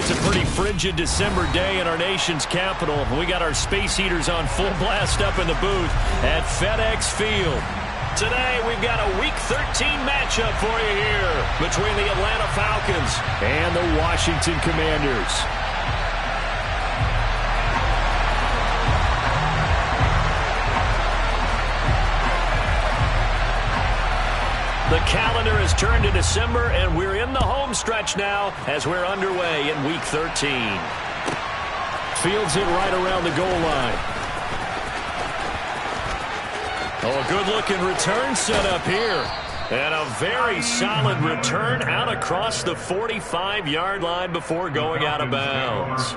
It's a pretty frigid December day in our nation's capital. We got our space heaters on full blast up in the booth at FedEx Field. Today, we've got a Week 13 matchup for you here between the Atlanta Falcons and the Washington Commanders. The calendar has turned to December, and we're in the home stretch now as we're underway in Week 13. Fields it right around the goal line. Oh, a good-looking return set up here. And a very solid return out across the 45-yard line before going out of bounds.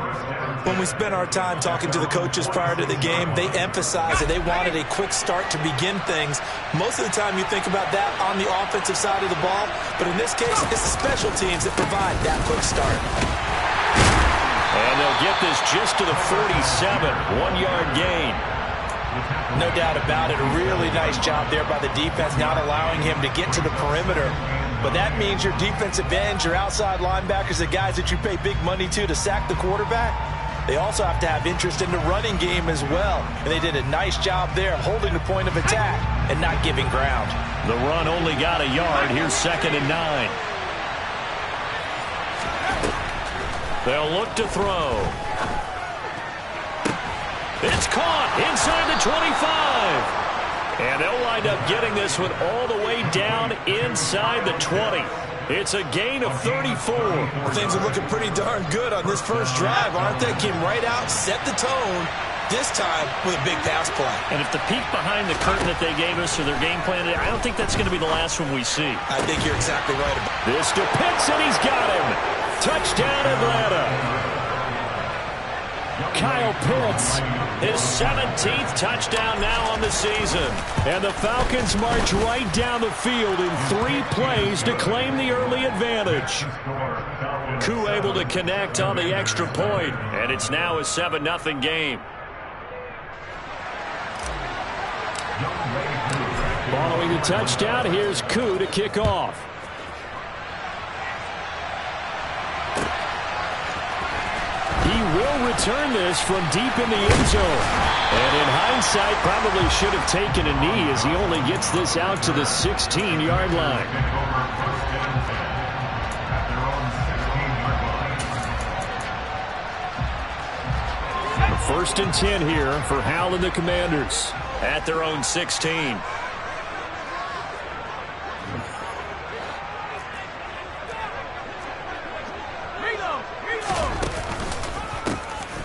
When we spent our time talking to the coaches prior to the game, they emphasized that they wanted a quick start to begin things. Most of the time you think about that on the offensive side of the ball, but in this case, it's the special teams that provide that quick start. And they'll get this just to the 47, 1-yard gain. No doubt about it. A really nice job there by the defense, not allowing him to get to the perimeter. But that means your defensive ends, your outside linebackers, the guys that you pay big money to sack the quarterback, they also have to have interest in the running game as well. And they did a nice job there holding the point of attack and not giving ground. The run only got a yard. Here's 2nd and 9. They'll look to throw. It's caught inside the 25. And they'll wind up getting this one all the way down inside the 20. It's a gain of 34. Things are looking pretty darn good on this first drive, aren't they? Came right out, set the tone, this time with a big pass play. And if the peek behind the curtain that they gave us or their game plan, I don't think that's going to be the last one we see. I think you're exactly right. This to Pitts, and he's got him. Touchdown, Atlanta. Kyle Pitts, his 17th touchdown now on the season. And the Falcons march right down the field in 3 plays to claim the early advantage. Koo able to connect on the extra point, and it's now a 7-0 game. Following the touchdown, here's Koo to kick off. He will return this from deep in the end zone. And in hindsight, probably should have taken a knee as he only gets this out to the 16-yard line. First and 10 here for Hal and the Commanders at their own 16.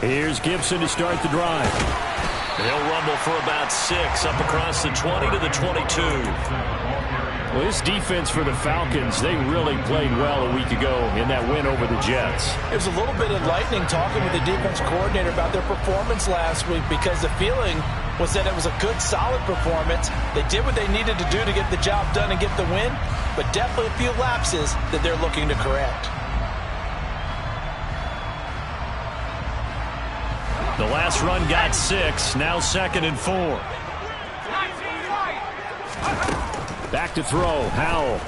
Here's Gibson to start the drive. He'll rumble for about 6 up across the 20 to the 22. Well, this defense for the Falcons, they really played well a week ago in that win over the Jets. It was a little bit enlightening talking with the defense coordinator about their performance last week, because the feeling was that it was a good, solid performance. They did what they needed to do to get the job done and get the win, but definitely a few lapses that they're looking to correct. The last run got 6, now 2nd and 4. Back to throw, Howell.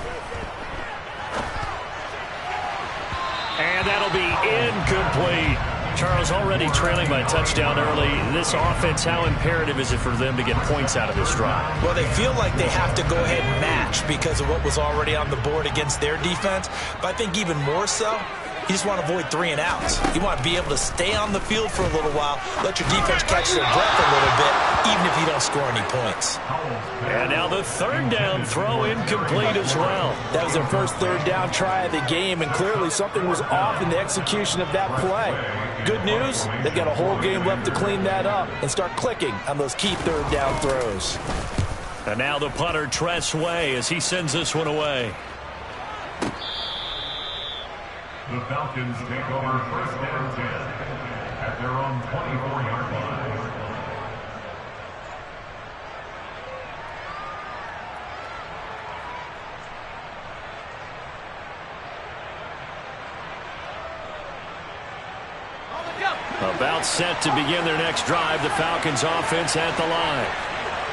And that'll be incomplete. Charles, already trailing by a touchdown early. This offense, how imperative is it for them to get points out of this drive? Well, they feel like they have to go ahead and match because of what was already on the board against their defense. But I think even more so, you just want to avoid 3 and outs. You want to be able to stay on the field for a little while, let your defense catch their breath a little bit, even if you don't score any points. And now the 3rd down throw incomplete as well. That was their first 3rd down try of the game, and clearly something was off in the execution of that play. Good news, they've got a whole game left to clean that up and start clicking on those key 3rd down throws. And now the punter, Tress Way, as he sends this one away. The Falcons take over 1st and 10 at their own 24-yard line. About set to begin their next drive, the Falcons offense at the line.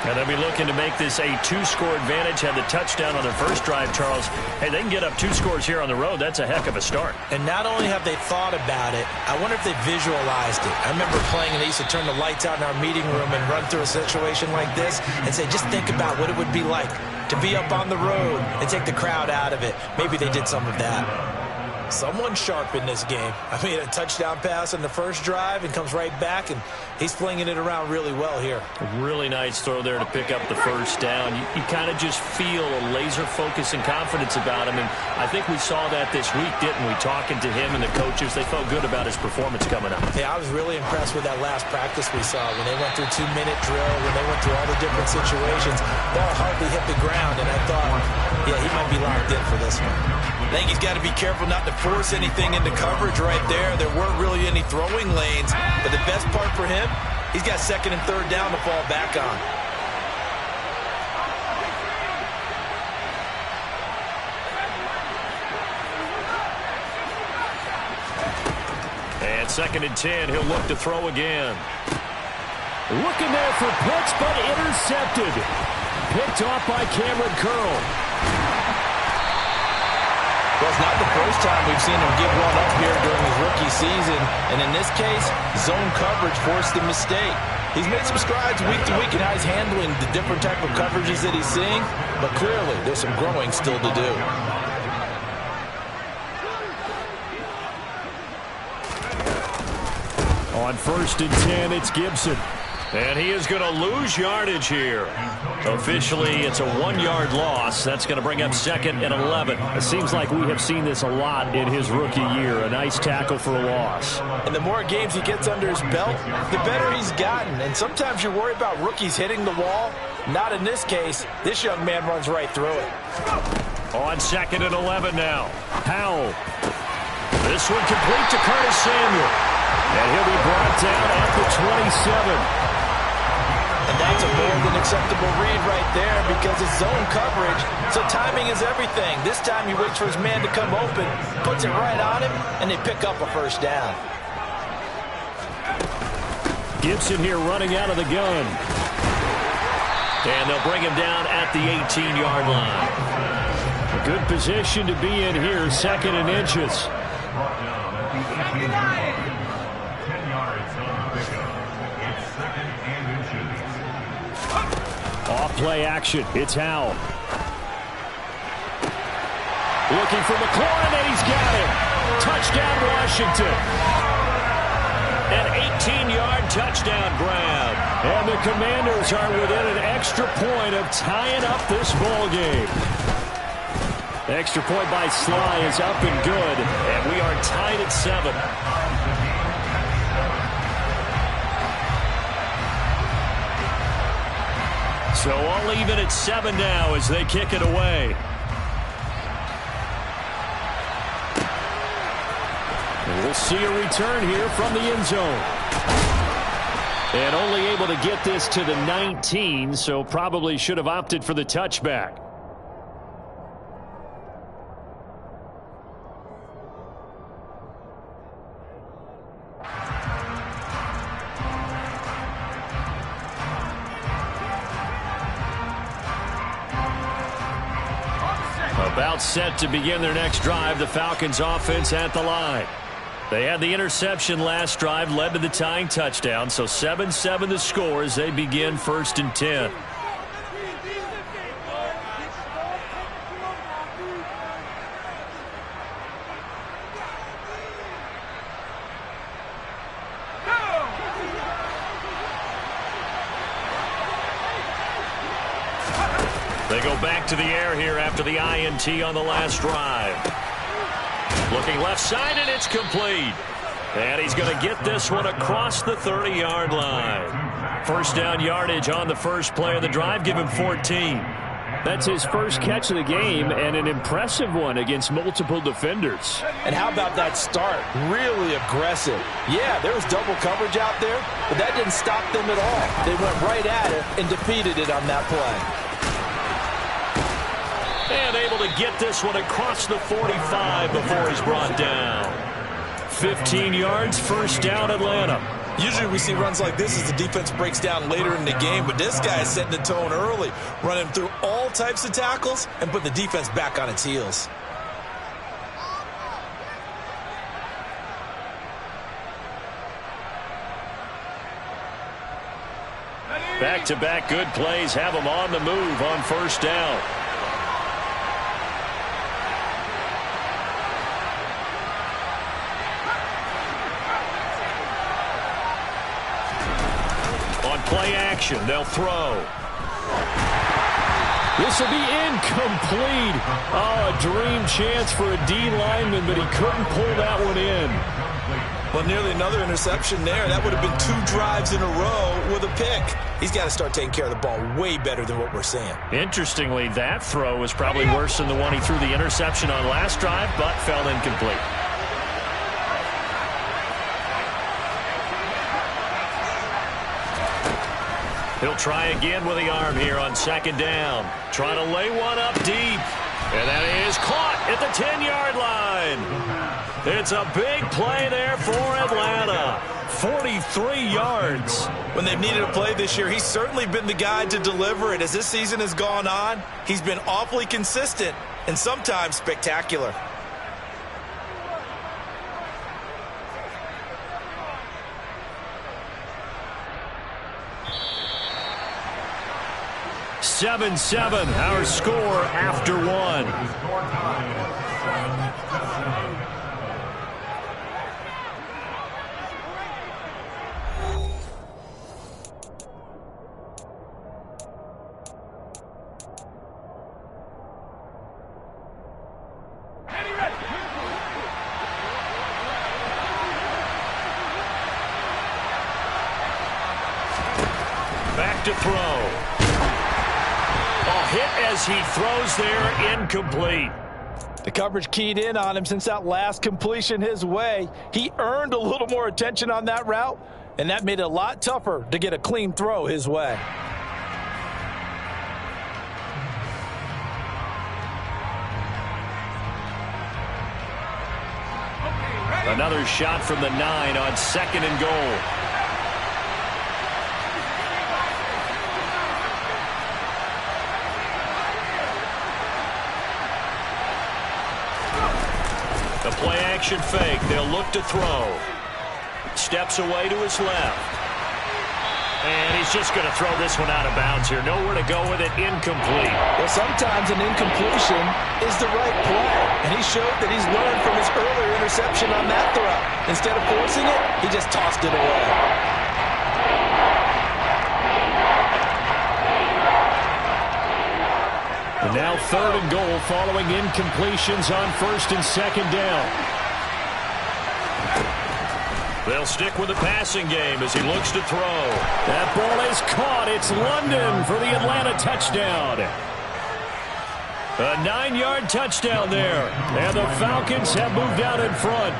And they'll be looking to make this a 2-score advantage. Had the touchdown on their first drive, Charles. Hey, they can get up 2 scores here on the road. That's a heck of a start. And not only have they thought about it, I wonder if they visualized it. I remember playing, and they used to turn the lights out in our meeting room and run through a situation like this and say, just think about what it would be like to be up on the road and take the crowd out of it. Maybe they did some of that. Someone sharp in this game. I mean, a touchdown pass on the first drive and comes right back, and he's flinging it around really well here. A really nice throw there to pick up the first down. You kind of just feel a laser focus and confidence about him, and I think we saw that this week, didn't we? Talking to him and the coaches, they felt good about his performance coming up. Yeah, I was really impressed with that last practice we saw when they went through 2-minute drill, when they went through all the different situations. Ball hardly hit the ground, and I thought, yeah, he might be locked in for this one. I think he's got to be careful not to force anything into coverage right there. There weren't really any throwing lanes, but the best part for him, he's got 2nd and 3rd down to fall back on. And 2nd and 10, he'll look to throw again. Looking there for Pitts, but intercepted. Picked off by Cameron Curl. Well, it's not the first time we've seen him give one up here during his rookie season. And in this case, zone coverage forced the mistake. He's made some strides week to week in how he's handling the different type of coverages that he's seeing. But clearly, there's some growing still to do. On 1st and 10, it's Gibson. And he is going to lose yardage here. Officially, it's a 1-yard loss. That's going to bring up 2nd and 11. It seems like we have seen this a lot in his rookie year. A nice tackle for a loss. And the more games he gets under his belt, the better he's gotten. And sometimes you worry about rookies hitting the wall. Not in this case. This young man runs right through it. On 2nd and 11 now. Howell. This one complete to Curtis Samuel. And he'll be brought down at the 27. And that's a more than acceptable read right there because it's zone coverage, so timing is everything. This time he waits for his man to come open, puts it right on him, and they pick up a first down. Gibson here running out of the gun. And they'll bring him down at the 18-yard line. A good position to be in here, 2nd and inches. Off play action. It's Howell. Looking for McLaurin, and he's got it. Touchdown, Washington. An 18-yard touchdown grab. And the Commanders are within an extra point of tying up this ball game. The extra point by Sly is up and good, and we are tied at 7. So all even at 7 now as they kick it away. And we'll see a return here from the end zone. And only able to get this to the 19, so probably should have opted for the touchback. About set to begin their next drive, the Falcons offense at the line. They had the interception last drive, led to the tying touchdown, so 7-7 the score as they begin 1st and 10. They go back to the air here after the INT on the last drive. Looking left side, and it's complete. And he's going to get this one across the 30-yard line. First down yardage on the first play of the drive. Give him 14. That's his first catch of the game, and an impressive one against multiple defenders. And how about that start? Really aggressive. Yeah, there was double coverage out there, but that didn't stop them at all. They went right at it and defeated it on that play. And able to get this one across the 45 before he's brought down. 15 yards, first down Atlanta. Usually we see runs like this as the defense breaks down later in the game, but this guy is setting the tone early, running through all types of tackles and put the defense back on its heels. Back-to-back good plays have them on the move on first down. On play action, they'll throw. This will be incomplete. Oh, a dream chance for a D lineman, but he couldn't pull that one in. Well, nearly another interception there. That would have been 2 drives in a row with a pick. He's got to start taking care of the ball way better than what we're seeing. Interestingly, that throw was probably worse than the one he threw the interception on last drive, but fell incomplete. He'll try again with the arm here on second down. Trying to lay one up deep. And that is caught at the 10-yard line. It's a big play there for Atlanta. 43 yards. When they've needed a play this year, he's certainly been the guy to deliver it. As this season has gone on, he's been awfully consistent and sometimes spectacular. (7-7) our score after one. Back to throw. Hit as he throws there, incomplete. The coverage keyed in on him since that last completion his way. He earned a little more attention on that route, and that made it a lot tougher to get a clean throw his way. Another shot from the 9 on second and goal. The play-action fake. They'll look to throw. Steps away to his left. And he's just going to throw this one out of bounds here. Nowhere to go with it. Incomplete. Well, sometimes an incompletion is the right play. And he showed that he's learned from his earlier interception on that throw. Instead of forcing it, he just tossed it away. And now third and goal following incompletions on first and second down. They'll stick with the passing game as he looks to throw. That ball is caught. It's London for the Atlanta touchdown. A 9-yard touchdown there. And the Falcons have moved out in front.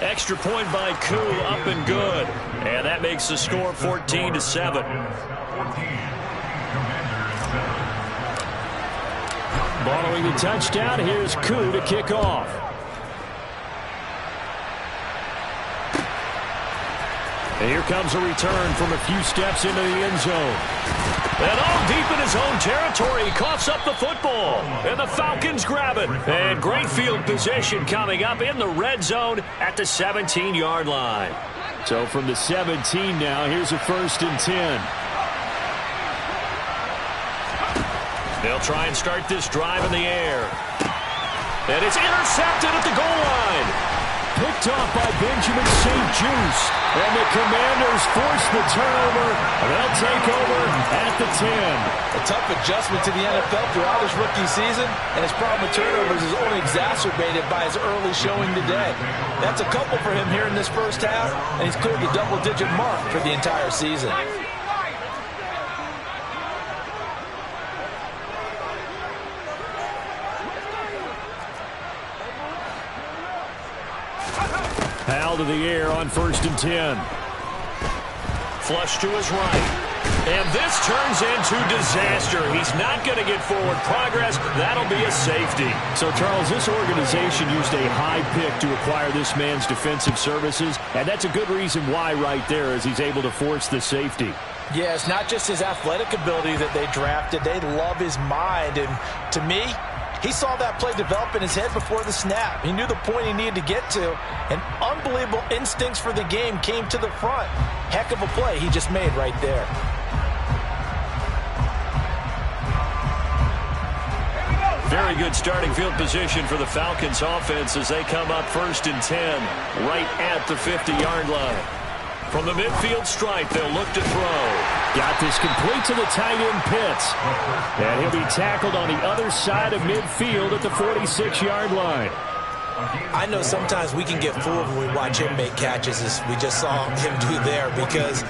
Extra point by Koo, up and good. And that makes the score 14-7. Following the touchdown, here's Koo to kick off. And here comes a return from a few steps into the end zone. And all deep in his own territory, he coughs up the football. And the Falcons grab it. And great field position coming up in the red zone at the 17-yard line. So from the 17 now, here's a 1st and 10. They'll try and start this drive in the air. And it's intercepted at the goal line. Picked off by Benjamin St-Juste. And the Commanders force the turnover. They'll take over at the 10. A tough adjustment to the NFL throughout his rookie season, and his problem with turnovers is only exacerbated by his early showing today. That's a couple for him here in this first half, and he's cleared the double-digit mark for the entire season. Powell to the air on 1st and 10. Flush to his right. And this turns into disaster. He's not going to get forward progress. That'll be a safety. So, Charles, this organization used a high pick to acquire this man's defensive services, and that's a good reason why right there, as he's able to force the safety. Yeah, it's not just his athletic ability that they drafted. They love his mind, and to me, he saw that play develop in his head before the snap. He knew the point he needed to get to, and unbelievable instincts for the game came to the front. Heck of a play he just made right there. Very good starting field position for the Falcons offense as they come up 1st and 10 right at the 50-yard line. From the midfield stripe, they'll look to throw. Got this complete to the tight end Pitts. And he'll be tackled on the other side of midfield at the 46-yard line. I know sometimes we can get fooled when we watch him make catches, as we just saw him do there, because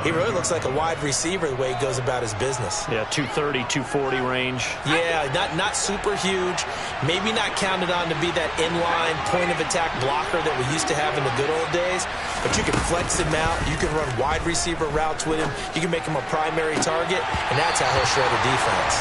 he really looks like a wide receiver the way he goes about his business. Yeah, 230, 240 range. Yeah, not super huge. Maybe not counted on to be that inline point-of-attack blocker that we used to have in the good old days, but you can flex him out. You can run wide receiver routes with him. You can make him a primary target, and that's how he'll shred a defense.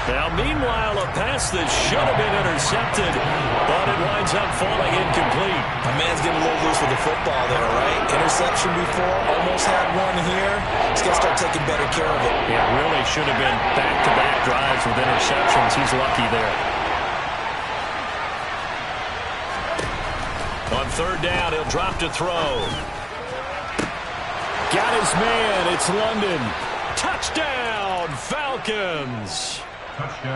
Now, meanwhile, a pass that should have been intercepted, but it winds up falling incomplete. My man's getting a little loose with the football there, right? Interception before, almost had one here. He's got to start taking better care of it. Yeah, really should have been back-to-back drives with interceptions. He's lucky there. On 3rd down, he'll drop to throw. Got his man. It's London. Touchdown, Falcons.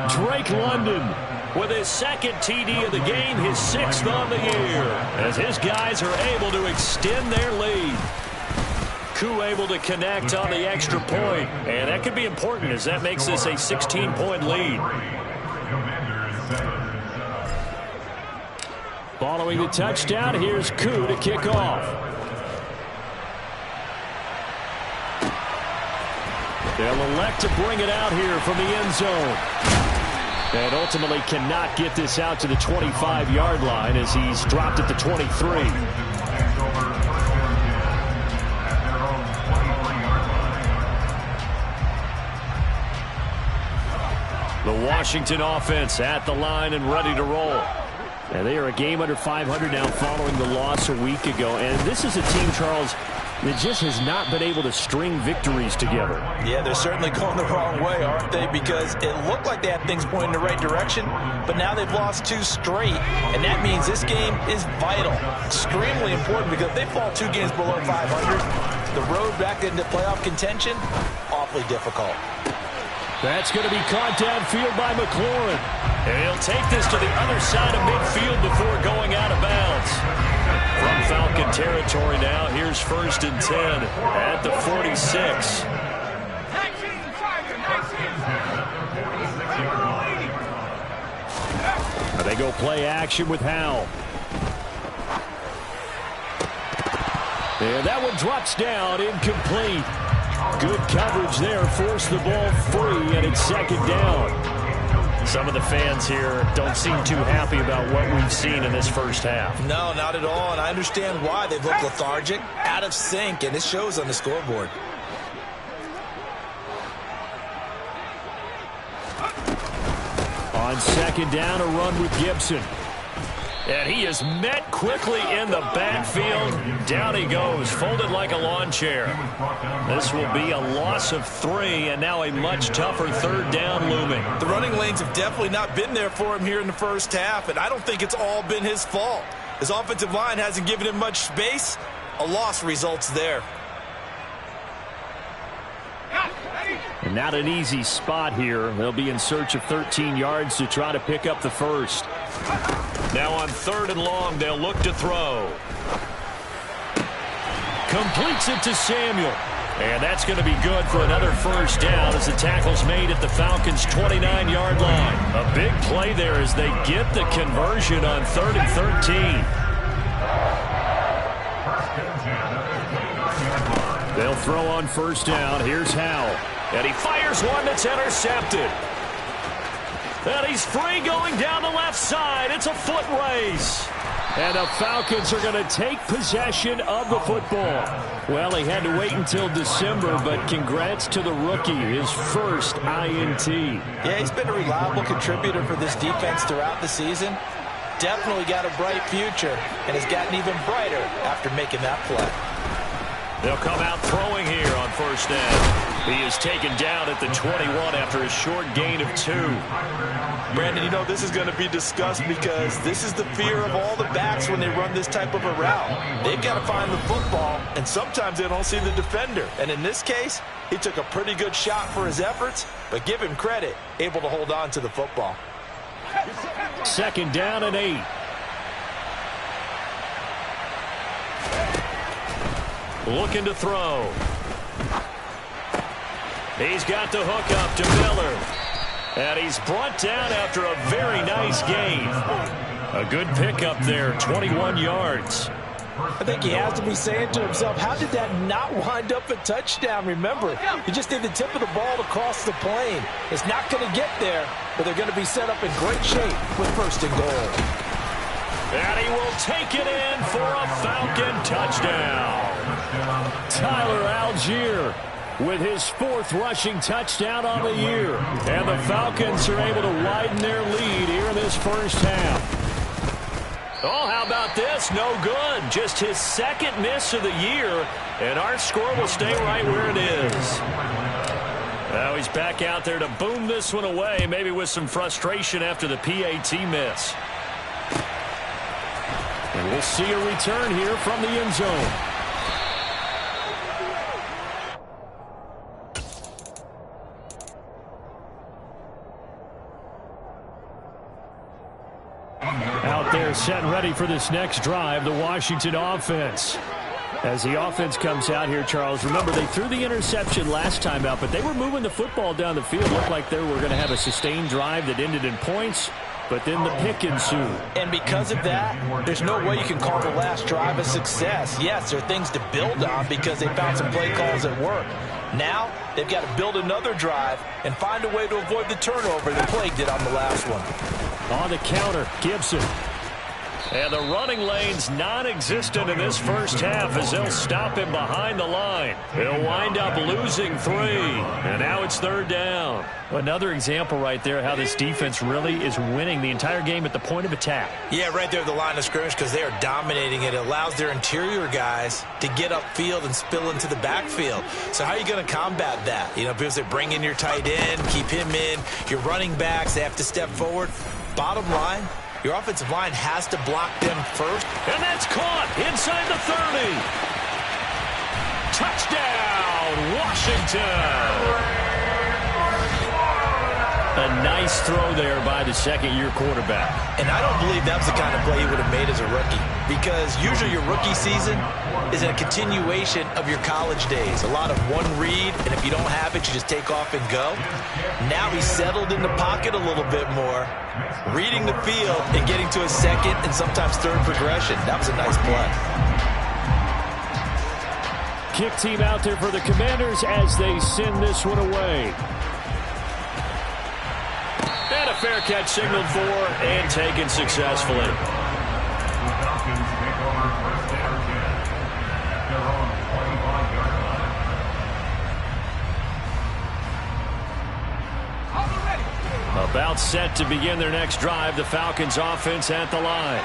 Drake London with his 2nd TD of the game, his 6th on the year, as his guys are able to extend their lead. Koo able to connect on the extra point, and that could be important as that makes this a 16-point lead. Following the touchdown, here's Koo to kick off. They'll elect to bring it out here from the end zone. And ultimately cannot get this out to the 25-yard line as he's dropped at the 23. The Washington offense at the line and ready to roll. And they are a game under 500 now following the loss a week ago. And this is a team, Charles, that just has not been able to string victories together. Yeah, they're certainly going the wrong way, aren't they? Because it looked like they had things pointing in the right direction, but now they've lost 2 straight, and that means this game is vital. Extremely important, because if they fall 2 games below 500, the road back into playoff contention, awfully difficult. That's going to be caught downfield by McLaurin. And he'll take this to the other side of midfield before going out of bounds. From Falcon territory now, here's 1st and 10 at the 46. They go play action with Howell. And that one drops down, incomplete. Good coverage there, forced the ball free, and it's 2nd down. Some of the fans here don't seem too happy about what we've seen in this first half. No, not at all, and I understand why. They've looked lethargic, out of sync, and it shows on the scoreboard. On 2nd down, a run with Gibson. And he is met quickly in the backfield. Down he goes, folded like a lawn chair. This will be a loss of 3, and now a much tougher 3rd down looming. The running lanes have definitely not been there for him here in the first half, and I don't think it's all been his fault. His offensive line hasn't given him much space. A loss results there. And not an easy spot here. They'll be in search of 13 yards to try to pick up the first. Now on 3rd and long, they'll look to throw. Completes it to Samuel. And that's going to be good for another first down as the tackle's made at the Falcons' 29-yard line. A big play there as they get the conversion on 3rd and 13. They'll throw on 1st down. Here's Howell. And he fires one that's intercepted. And he's free going down the left side. It's a foot race. And the Falcons are going to take possession of the football. Well, he had to wait until December, but congrats to the rookie, his first INT. Yeah, he's been a reliable contributor for this defense throughout the season. Definitely got a bright future, and has gotten even brighter after making that play. They'll come out throwing here on first down. He is taken down at the 21 after a short gain of 2. Brandon, you know this is going to be discussed because this is the fear of all the backs when they run this type of a route. They've got to find the football, and sometimes they don't see the defender. And in this case, he took a pretty good shot for his efforts, but give him credit, able to hold on to the football. Second down and 8. Looking to throw. He's got the hook up to Miller. And he's brought down after a very nice gain. A good pickup there, 21 yards. I think he has to be saying to himself, how did that not wind up a touchdown? Remember, you just need the tip of the ball to cross the plane. It's not going to get there, but they're going to be set up in great shape with first and goal. And he will take it in for a Falcon touchdown. Tyler Algier with his 4th rushing touchdown on the year. And the Falcons are able to widen their lead here in this first half. Oh, how about this? No good. Just his 2nd miss of the year. And our score will stay right where it is. Now he's back out there to boom this one away, maybe with some frustration after the PAT miss. And we'll see a return here from the end zone. Out there set and ready for this next drive, the Washington offense. As the offense comes out here, Charles, remember they threw the interception last time out, but they were moving the football down the field. Looked like they were going to have a sustained drive that ended in points, but then the pick ensued. And because of that, there's no way you can call the last drive a success. Yes, there are things to build on because they found some play calls at work. Now, they've got to build another drive and find a way to avoid the turnover that plagued it on the last one. On the counter, Gibson. And the running lane's non-existent in this first half as they'll stop him behind the line. He'll wind up losing 3. And now it's 3rd down. Another example right there how this defense really is winning the entire game at the point of attack. Yeah, right there at the line of scrimmage because they are dominating it. It allows their interior guys to get upfield and spill into the backfield. So how are you going to combat that? You know, because they bring in your tight end, keep him in. Your running backs, they have to step forward. Bottom line, your offensive line has to block them first. And that's caught inside the 30. Touchdown, Washington. A nice throw there by the second-year quarterback. And I don't believe that was the kind of play he would have made as a rookie. Because usually your rookie season is a continuation of your college days. A lot of one read, and if you don't have it, you just take off and go. Now he's settled in the pocket a little bit more, reading the field and getting to a second and sometimes third progression. That was a nice play. Kick team out there for the Commanders as they send this one away. And a fair catch signaled for and taken successfully. About set to begin their next drive, the Falcons offense at the line.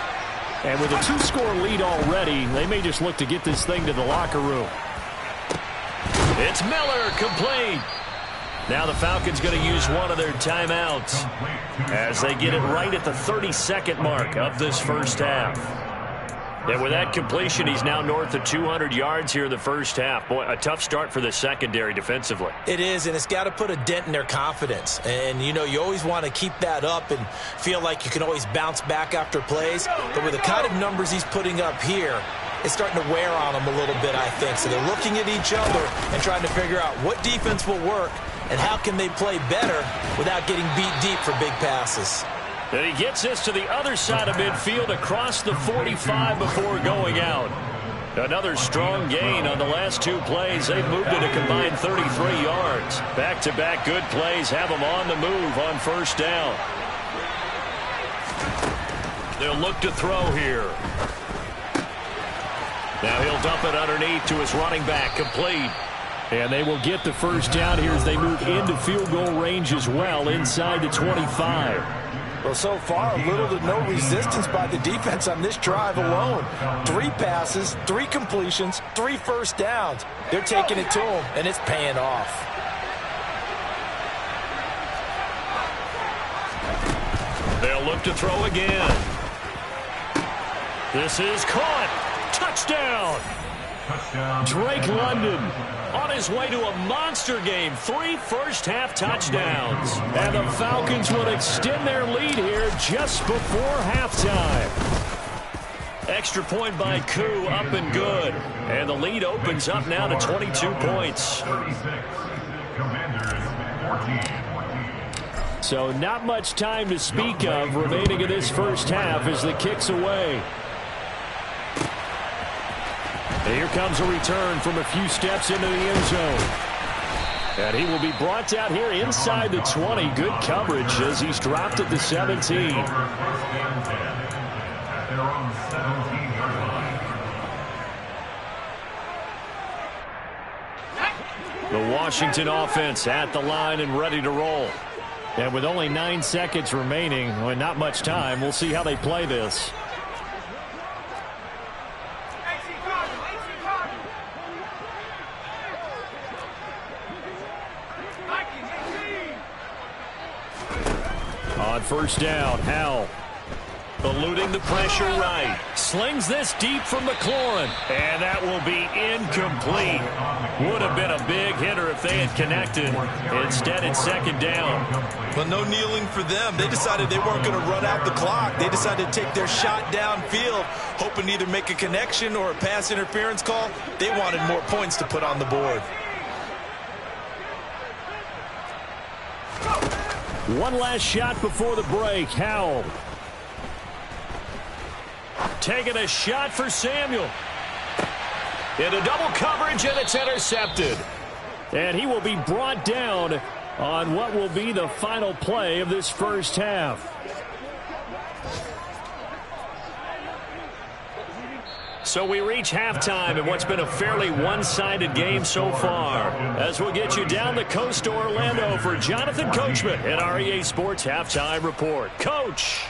And with a 2-score lead already, they may just look to get this thing to the locker room. It's Miller, complete. Now the Falcons going to use one of their timeouts as they get it right at the 32nd mark of this first half. And with that completion, he's now north of 200 yards here in the first half. Boy, a tough start for the secondary defensively. It is, and it's got to put a dent in their confidence. And, you know, you always want to keep that up and feel like you can always bounce back after plays. But with the kind of numbers he's putting up here, it's starting to wear on them a little bit, I think. So they're looking at each other and trying to figure out what defense will work and how can they play better without getting beat deep for big passes. And he gets this to the other side of midfield across the 45 before going out. Another strong gain on the last 2 plays. They've moved it a combined 33 yards. Back-to-back good plays have them on the move on first down. they'll look to throw here. Now he'll dump it underneath to his running back, complete. And they will get the first down here as they move into field goal range as well, inside the 25. Well, so far, little to no resistance by the defense on this drive alone. 3 passes, 3 completions, 3 first downs. They're taking it to them, and it's paying off. They'll look to throw again. This is caught. Touchdown. Drake London on his way to a monster game. 3 first-half touchdowns. And the Falcons will extend their lead here just before halftime. Extra point by Koo, up and good. And the lead opens up now to 22 points. So not much time to speak of remaining in this first half as the kick's away. Here comes a return from a few steps into the end zone. And he will be brought down here inside the 20. Good coverage as he's dropped at the 17. The Washington offense at the line and ready to roll. And with only 9 seconds remaining, well, not much time, we'll see how they play this. On first down, Howell eluding the pressure right. Slings this deep from McLaurin. And that will be incomplete. Would have been a big hitter if they had connected. Instead, it's second down. Well, no kneeling for them. They decided they weren't going to run out the clock. They decided to take their shot downfield, hoping to either make a connection or a pass interference call. They wanted more points to put on the board. One last shot before the break. Howell taking a shot for Samuel. Into double coverage, and it's intercepted. And he will be brought down on what will be the final play of this first half. So we reach halftime in what's been a fairly one-sided game so far. As we'll get you down the coast to Orlando for Jonathan Coachman at our EA Sports Halftime Report. Coach.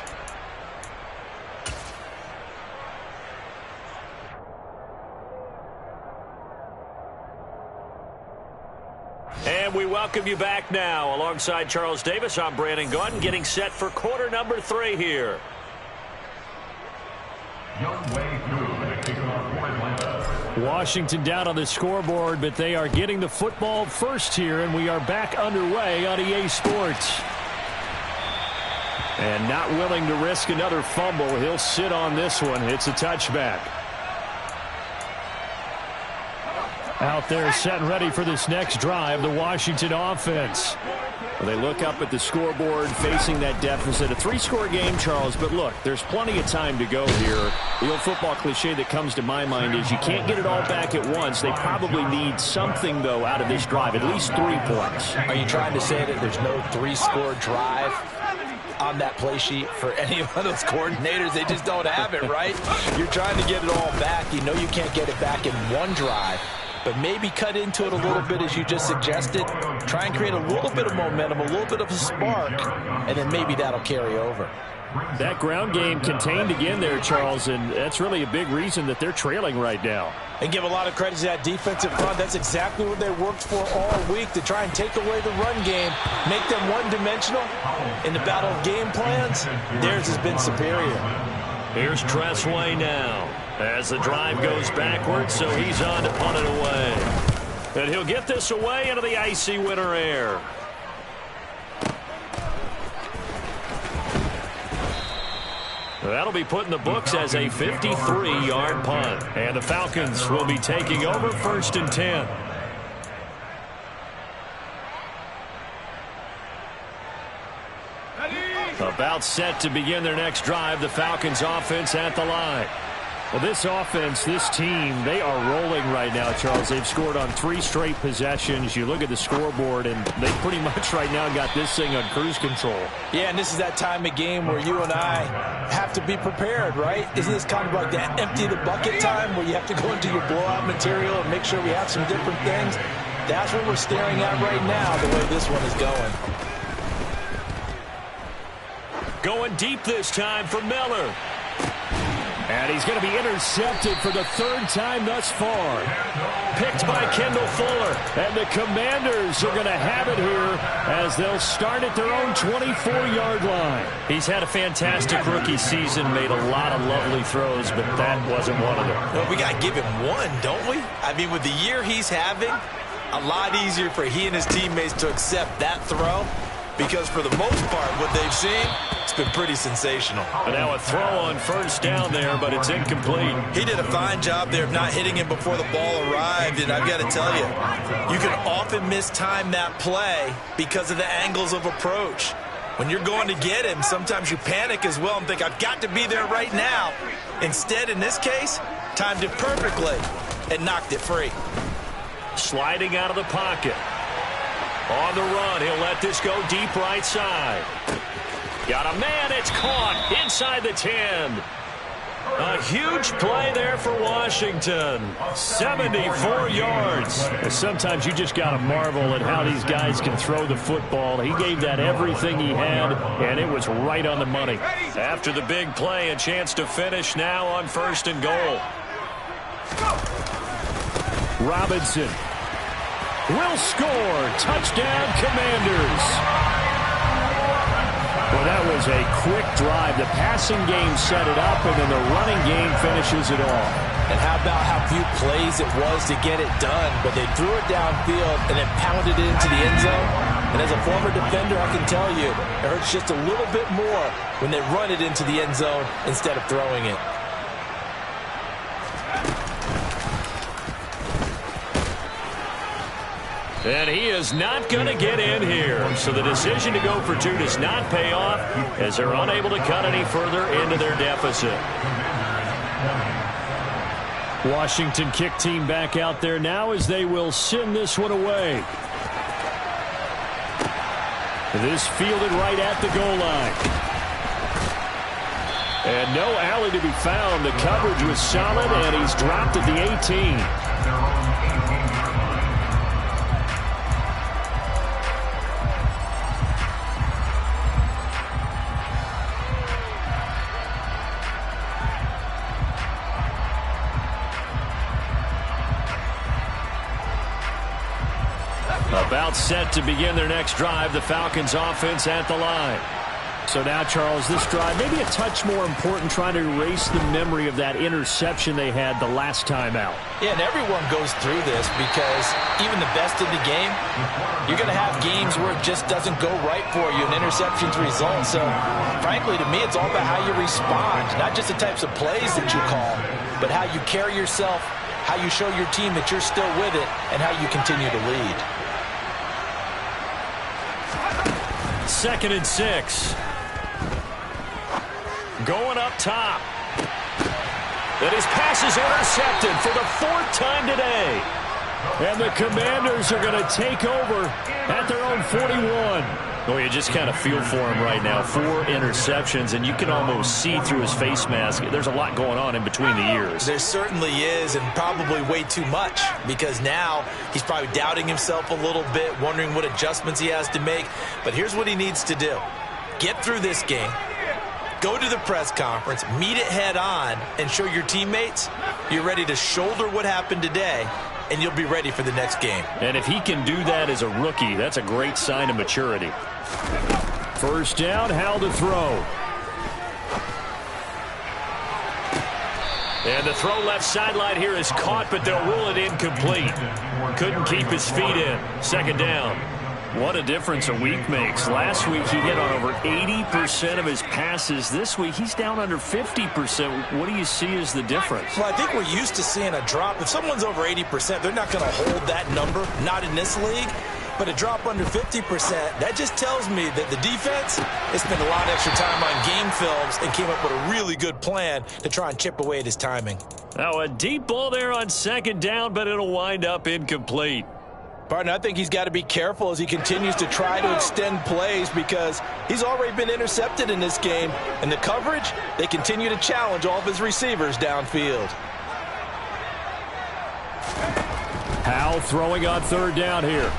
And we welcome you back now. Alongside Charles Davis, I'm Brandon Gaudin, getting set for quarter number 3 here. Washington down on the scoreboard, but they are getting the football first here, and we are back underway on EA Sports. And not willing to risk another fumble. He'll sit on this one. It's a touchback. Out there set and ready for this next drive, the Washington offense. Well, they look up at the scoreboard facing that deficit. A 3-score game, Charles, but look, there's plenty of time to go here. The old football cliche that comes to my mind is you can't get it all back at once. They probably need something, though, out of this drive, at least 3 points. Are you trying to say that there's no 3-score drive on that play sheet for any of those coordinators? They just don't have it, right? You're trying to get it all back. You know you can't get it back in one drive. But maybe cut into it a little bit, as you just suggested. Try and create a little bit of momentum, a little bit of a spark, and then maybe that'll carry over. That ground game contained again there, Charles, and that's really a big reason that they're trailing right now. And give a lot of credit to that defensive front. That's exactly what they worked for all week, to try and take away the run game, make them one-dimensional. In the battle of game plans, theirs has been superior. Here's Tressway now as the drive goes backwards, so he's on to punt it away. And he'll get this away into the icy winter air. That'll be put in the books as a 53-yard punt. And the Falcons will be taking over 1st and 10. About set to begin their next drive, the Falcons offense at the line. Well, this offense, this team, they are rolling right now, Charles. They've scored on 3 straight possessions. You look at the scoreboard, and they pretty much right now got this thing on cruise control. Yeah, and this is that time of game where you and I have to be prepared, right? Isn't this kind of like that empty the bucket time where you have to go into your blowout material and make sure we have some different things? That's what we're staring at right now, the way this one is going. Going deep this time for Miller. And he's going to be intercepted for the 3rd time thus far. Picked by Kendall Fuller. And the Commanders are going to have it here as they'll start at their own 24-yard line. He's had a fantastic rookie season, made a lot of lovely throws, but that wasn't one of them. Well, we got to give him one, don't we? I mean, with the year he's having, a lot easier for he and his teammates to accept that throw, because for the most part, what they've seen, it's been pretty sensational. And now a throw on 1st down there, but it's incomplete. He did a fine job there of not hitting him before the ball arrived, and I've got to tell you, you can often mistime that play because of the angles of approach. When you're going to get him, sometimes you panic as well and think, I've got to be there right now. Instead, in this case, timed it perfectly and knocked it free. Sliding out of the pocket. On the run, he'll let this go deep right side. Got a man, it's caught inside the 10. A huge play there for Washington. 74 yards. Sometimes you just got to marvel at how these guys can throw the football. He gave that everything he had, and it was right on the money. After the big play, a chance to finish now on 1st and goal. Robinson will score. Touchdown, Commanders. Well, that was a quick drive. The passing game set it up, and then the running game finishes it off. And how about how few plays it was to get it done, but they threw it downfield and then pounded it into the end zone. And as a former defender, I can tell you, it hurts just a little bit more when they run it into the end zone instead of throwing it. And he is not going to get in here. So the decision to go for 2 does not pay off as they're unable to cut any further into their deficit. Washington kick team back out there now as they will send this one away. This fielded right at the goal line. And no alley to be found. The coverage was solid, and he's dropped at the 18. About set to begin their next drive. The Falcons offense at the line. So now, Charles, this drive maybe a touch more important, trying to erase the memory of that interception they had the last time out. Yeah, and everyone goes through this because even the best in the game, you're going to have games where it just doesn't go right for you, and interceptions result. So, frankly, to me, it's all about how you respond, not just the types of plays that you call, but how you carry yourself, how you show your team that you're still with it, and how you continue to lead. 2nd and 6. Going up top. And his pass is intercepted for the 4th time today. And the Commanders are going to take over at their own 41. Well, you just kind of feel for him right now. 4 interceptions, and you can almost see through his face mask. There's a lot going on in between the ears. There certainly is, and probably way too much, because now he's probably doubting himself a little bit, wondering what adjustments he has to make. But here's what he needs to do. Get through this game, go to the press conference, meet it head on, and show your teammates you're ready to shoulder what happened today, and you'll be ready for the next game. And if he can do that as a rookie, that's a great sign of maturity. 1st down, Howell to throw. And the throw left sideline here is caught, but they'll rule it incomplete. Couldn't keep his feet in. 2nd down. What a difference a week makes. Last week he hit on over 80% of his passes. This week he's down under 50%. What do you see as the difference? Well, I think we're used to seeing a drop. If someone's over 80%, they're not going to hold that number, not in this league. But a drop under 50%, that just tells me that the defense has spent a lot of extra time on game films and came up with a really good plan to try and chip away at his timing. Now a deep ball there on second down, but it'll wind up incomplete. Partner, I think he's got to be careful as he continues to try to extend plays because he's already been intercepted in this game. And the coverage, they continue to challenge all of his receivers downfield. Howell throwing on third down here.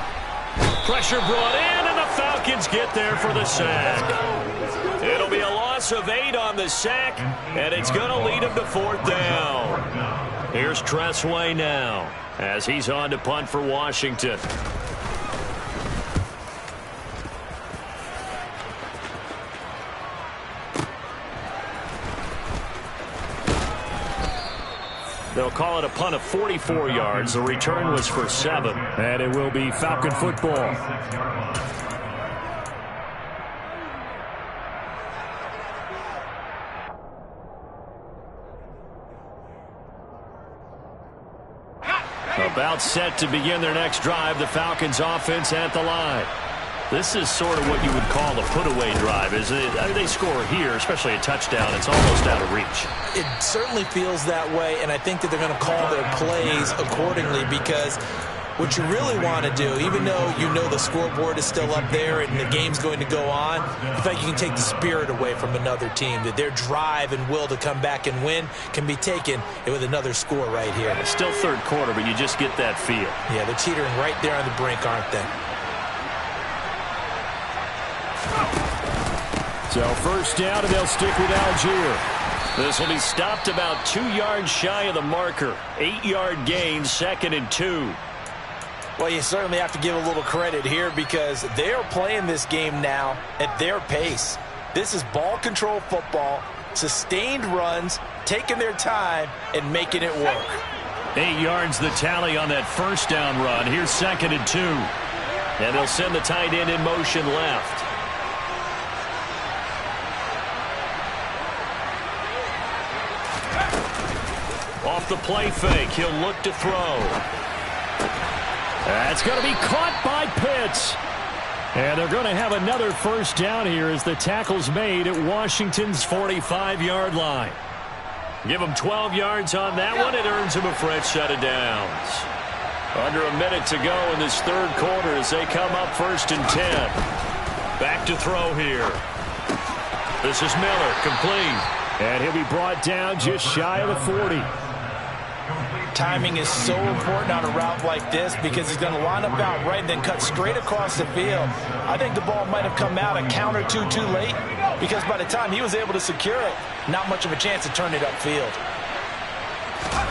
Pressure brought in, and the Falcons get there for the sack. It'll be a loss of 8 on the sack, and it's going to lead him to fourth down. Here's Tressway now as he's on to punt for Washington. They'll call it a punt of 44 yards. The return was for 7. And it will be Falcon football. About set to begin their next drive. The Falcons offense at the line. This is sort of what you would call a put-away drive, isn't it? They score here, especially a touchdown. It's almost out of reach. It certainly feels that way, and I think that they're going to call their plays accordingly because what you really want to do, even though you know the scoreboard is still up there and the game's going to go on, in fact, you can take the spirit away from another team, that their drive and will to come back and win can be taken with another score right here. It's still third quarter, but you just get that feel. Yeah, they're teetering right there on the brink, aren't they? So first down, and they'll stick with Algier. This will be stopped about 2 yards shy of the marker. 8-yard gain, 2nd and 2. Well, you certainly have to give a little credit here because they are playing this game now at their pace. This is ball control football, sustained runs, taking their time, and making it work. 8 yards the tally on that first down run. Here's 2nd and 2. And they'll send the tight end in motion left. Off the play fake, he'll look to throw. That's going to be caught by Pitts. And they're going to have another first down here as the tackle's made at Washington's 45-yard line. Give him 12 yards on that one. It earns him a fresh set of downs. Under a minute to go in this third quarter as they come up 1st and 10. Back to throw here. This is Miller, complete. And he'll be brought down just shy of the 40. Timing is so important on a route like this because he's going to line up out right and then cut straight across the field. I think the ball might have come out a count or two too late because by the time he was able to secure it, not much of a chance to turn it upfield.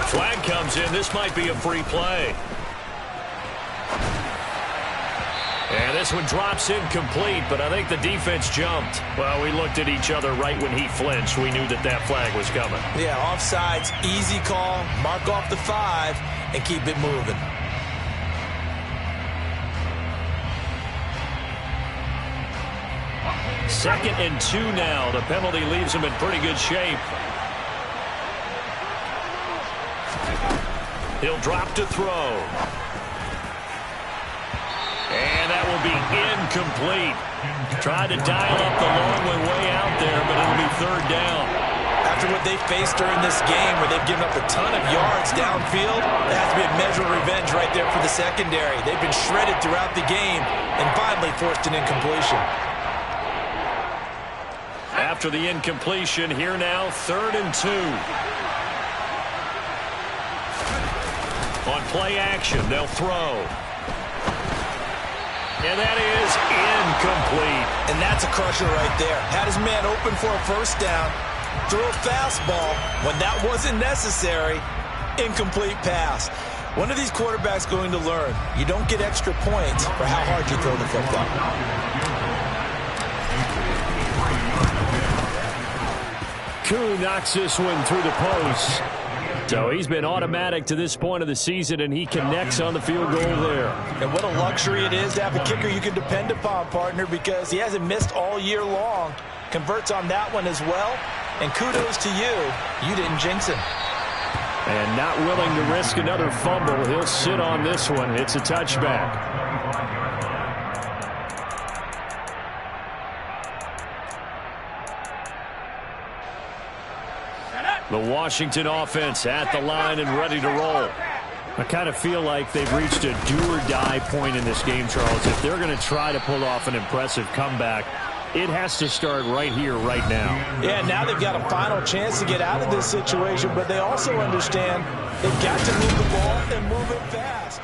Flag comes in. This might be a free play. And this one drops incomplete, but I think the defense jumped. Well, we looked at each other right when he flinched. We knew that that flag was coming. Yeah, offsides, easy call, mark off the 5, and keep it moving. Second and 2 now. The penalty leaves him in pretty good shape. He'll drop to throw. And that will be incomplete. Tried to dial up the long way out there, but it'll be third down. After what they faced during this game where they've given up a ton of yards downfield, there has to be a measure of revenge right there for the secondary. They've been shredded throughout the game and finally forced an incompletion. After the incompletion, here now, 3rd and 2. On play action, they'll throw. And that is incomplete. And that's a crusher right there. Had his man open for a first down, threw a fastball when that wasn't necessary, incomplete pass. When are these quarterbacks going to learn? You don't get extra points for how hard you throw the football. Koo knocks this one through the post. So he's been automatic to this point of the season, and he connects on the field goal there. And what a luxury it is to have a kicker you can depend upon, partner, because he hasn't missed all year long. Converts on that one as well. And kudos to you. You didn't jinx him. And not willing to risk another fumble. He'll sit on this one. It's a touchback. The Washington offense at the line and ready to roll. I kind of feel like they've reached a do-or-die point in this game, Charles. If they're going to try to pull off an impressive comeback, it has to start right here, right now. Yeah, now they've got a final chance to get out of this situation, but they also understand they've got to move the ball and move it fast.